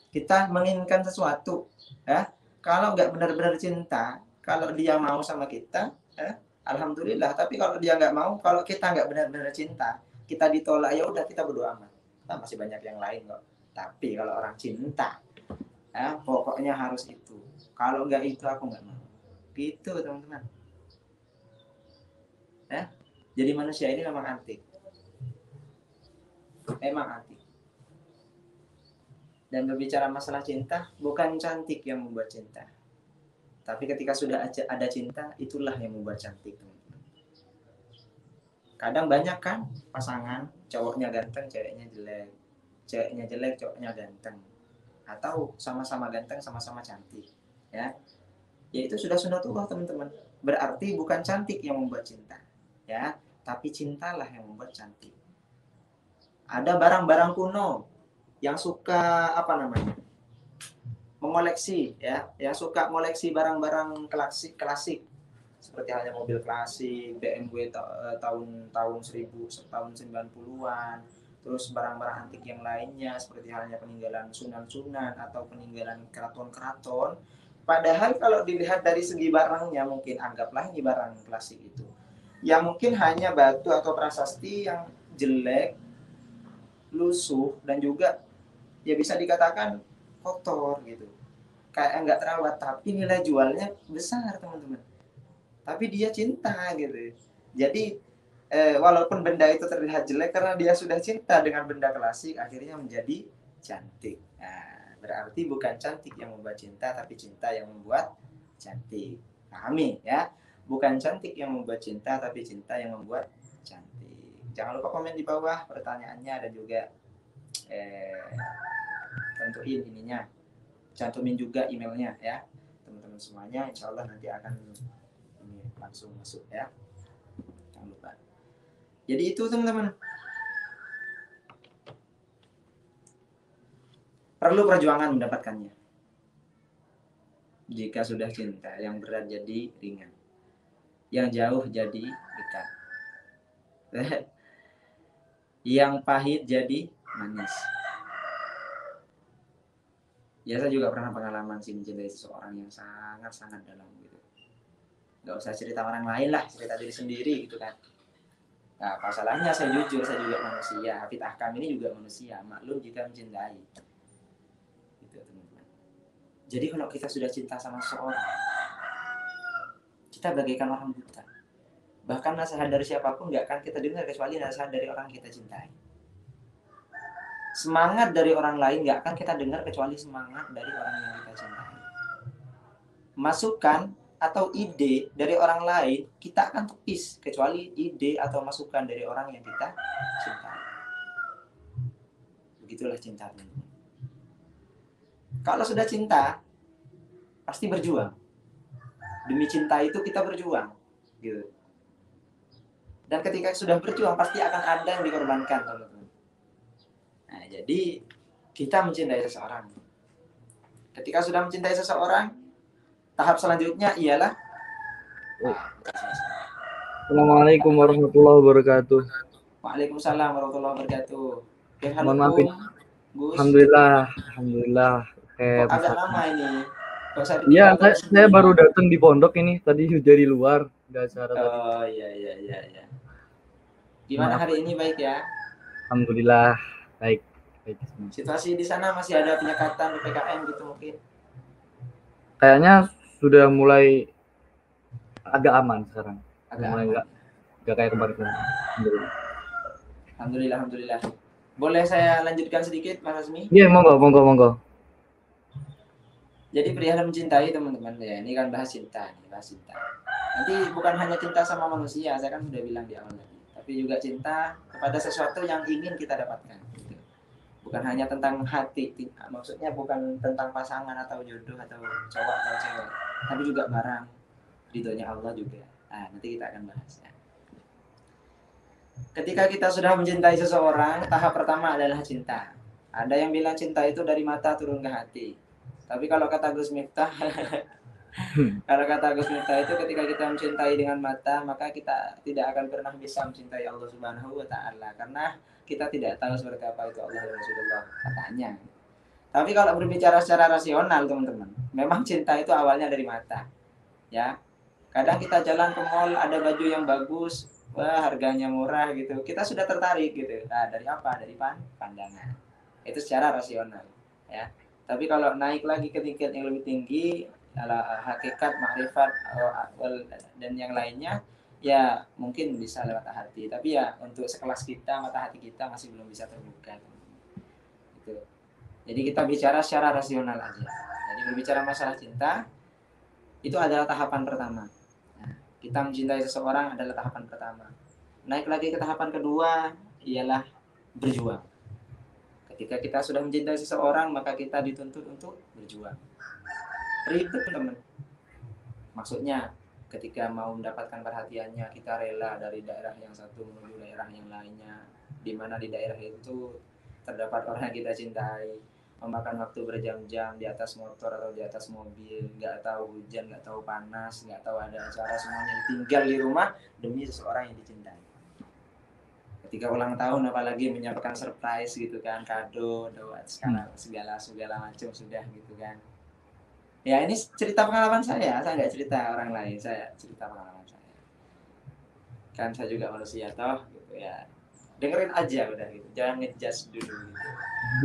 Kita menginginkan sesuatu, ya. Kalau nggak benar-benar cinta, kalau dia mau sama kita, ya, alhamdulillah. Tapi kalau dia nggak mau, kalau kita nggak benar-benar cinta, kita ditolak, ya udah kita berdoa amat. Nah, masih banyak yang lain kok. Tapi kalau orang cinta, ya, pokoknya harus itu. Kalau nggak itu aku nggak mau. Gitu teman-teman. Ya. Jadi manusia ini memang antik. Memang antik. Dan berbicara masalah cinta, bukan cantik yang membuat cinta. Tapi ketika sudah ada cinta, itulah yang membuat cantik. Kadang banyak kan pasangan, cowoknya ganteng, ceweknya jelek. Ceweknya jelek, cowoknya ganteng. Atau sama-sama ganteng, sama-sama cantik. Ya, ya itu sudah sunatullah teman-teman. Berarti bukan cantik yang membuat cinta. Ya, tapi cintalah yang membuat cantik. Ada barang-barang kuno yang suka apa namanya? Mengoleksi ya, yang suka mengoleksi barang-barang klasik seperti halnya mobil klasik, BMW tahun 90-an, terus barang-barang antik yang lainnya seperti halnya peninggalan sunan-sunan atau peninggalan keraton-keraton. Padahal kalau dilihat dari segi barangnya mungkin anggaplah ini barang klasik itu. Yang mungkin hanya batu atau prasasti yang jelek, lusuh dan juga ya bisa dikatakan kotor gitu. Kayak nggak terawat, tapi nilai jualnya besar teman-teman. Tapi dia cinta gitu. Jadi walaupun benda itu terlihat jelek karena dia sudah cinta dengan benda klasik, akhirnya menjadi cantik. Nah, berarti bukan cantik yang membuat cinta, tapi cinta yang membuat cantik. Pahami ya? Bukan cantik yang membuat cinta, tapi cinta yang membuat cantik. Jangan lupa komen di bawah pertanyaannya dan juga eh, tentuin ininya, cantumin juga emailnya ya teman-teman semuanya. Insya Allah nanti akan ini langsung masuk ya, jangan lupa. Jadi itu teman-teman, perlu perjuangan mendapatkannya. Jika sudah cinta, yang berat jadi ringan, yang jauh jadi dekat, yang pahit jadi manis. Ya saya juga pernah pengalaman sih mencintai seseorang yang sangat-sangat dalam gitu. Gak usah cerita orang lain lah, cerita diri sendiri gitu kan. Nah, masalahnya saya jujur, saya juga manusia. Hafid Ahkam ini juga manusia. Maklum jika mencintai. Gitu, teman-teman. Jadi kalau kita sudah cinta sama seseorang, kita bagaikan orang buta. Bahkan nasihat dari siapapun nggak akan kita dengar kecuali nasihat dari orang yang kita cintai. Semangat dari orang lain nggak akan kita dengar kecuali semangat dari orang yang kita cintai. Masukan atau ide dari orang lain kita akan tepis kecuali ide atau masukan dari orang yang kita cintai. Begitulah cinta, teman-teman. Kalau sudah cinta, pasti berjuang. Demi cinta itu kita berjuang, gitu. Dan ketika sudah berjuang, pasti akan ada yang dikorbankan, teman-teman. Nah, jadi kita mencintai seseorang. Ketika sudah mencintai seseorang, tahap selanjutnya ialah Assalamualaikum warahmatullahi wabarakatuh. Waalaikumsalam warahmatullahi wabarakatuh. Mohon maaf Halukum, ini. Gus. Alhamdulillah, alhamdulillah. Oke, Kok agak Mas. lama ini? Kok saya Iya, ditinggal saya, terus saya sebelumnya? baru datang di pondok ini. Tadi dari luar, nggak acara tadi. Oh iya iya iya iya. Gimana Maaf. hari ini, baik ya? Alhamdulillah, baik. Baik. Situasi di sana masih ada penyekatan PPKM gitu mungkin? Kayaknya sudah mulai agak aman sekarang. Sudah Agak mulai aman. nggak kayak kemarin. Alhamdulillah. Alhamdulillah, alhamdulillah. Boleh saya lanjutkan sedikit, Mas Hasmi? Iya, monggo, monggo, monggo. Jadi perihal mencintai teman-teman ya, ini kan bahas cinta, nih, bahas cinta. Nanti bukan hanya cinta sama manusia, saya kan sudah bilang di awal tadi, tapi juga cinta kepada sesuatu yang ingin kita dapatkan. Gitu. Bukan hanya tentang hati, maksudnya bukan tentang pasangan atau jodoh atau cowok atau cewek, tapi juga barang, ridhonya Allah juga. Nah, nanti kita akan bahas ya. Ketika kita sudah mencintai seseorang, tahap pertama adalah cinta. Ada yang bilang cinta itu dari mata turun ke hati. Tapi kalau kata Gus Miftah, kalau kata Gus Miftah itu ketika kita mencintai dengan mata, maka kita tidak akan pernah bisa mencintai Allah Subhanahu wa taala karena kita tidak tahu seperti apa itu Allah dan Rasulullah katanya. Tapi kalau berbicara secara rasional teman-teman, memang cinta itu awalnya dari mata. Ya, kadang kita jalan ke mall ada baju yang bagus, wah harganya murah gitu, kita sudah tertarik gitu. Nah, dari apa? Dari pandangan. Itu secara rasional. Ya. Tapi kalau naik lagi ke tingkat yang lebih tinggi, hakikat, makrifat, dan yang lainnya, ya mungkin bisa lewat hati. Tapi ya untuk sekelas kita, mata hati kita masih belum bisa terbuka. Gitu. Jadi kita bicara secara rasional aja. Jadi berbicara masalah cinta itu adalah tahapan pertama. Nah, kita mencintai seseorang adalah tahapan pertama. Naik lagi ke tahapan kedua ialah berjuang. Ketika kita sudah mencintai seseorang, maka kita dituntut untuk berjuang. Ribet teman. Maksudnya ketika mau mendapatkan perhatiannya, kita rela dari daerah yang satu menuju daerah yang lainnya, di mana di daerah itu terdapat orang yang kita cintai, memakan waktu berjam-jam di atas motor atau di atas mobil, nggak tahu hujan, nggak tahu panas, nggak tahu ada acara, semuanya tinggal di rumah demi seseorang yang dicintai. Ketika ulang tahun apalagi menyiapkan surprise gitu kan, kado, doa, segala macam sudah gitu kan. Ya ini cerita pengalaman saya nggak cerita orang lain, saya cerita pengalaman saya. Kan saya juga manusia toh gitu ya. Dengerin aja udah gitu, jangan ngejudge dulu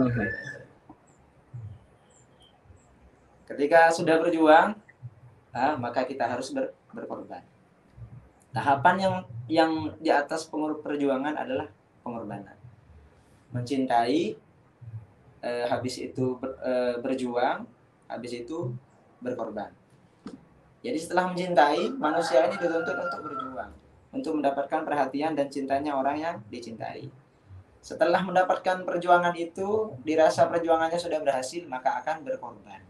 gitu. Ketika sudah berjuang, maka kita harus berkorban. Tahapan yang di atas perjuangan adalah pengorbanan. Mencintai, habis itu berjuang, habis itu berkorban. Jadi setelah mencintai, manusia ini dituntut untuk berjuang, untuk mendapatkan perhatian dan cintanya orang yang dicintai. Setelah mendapatkan perjuangan itu, dirasa perjuangannya sudah berhasil, maka akan berkorban.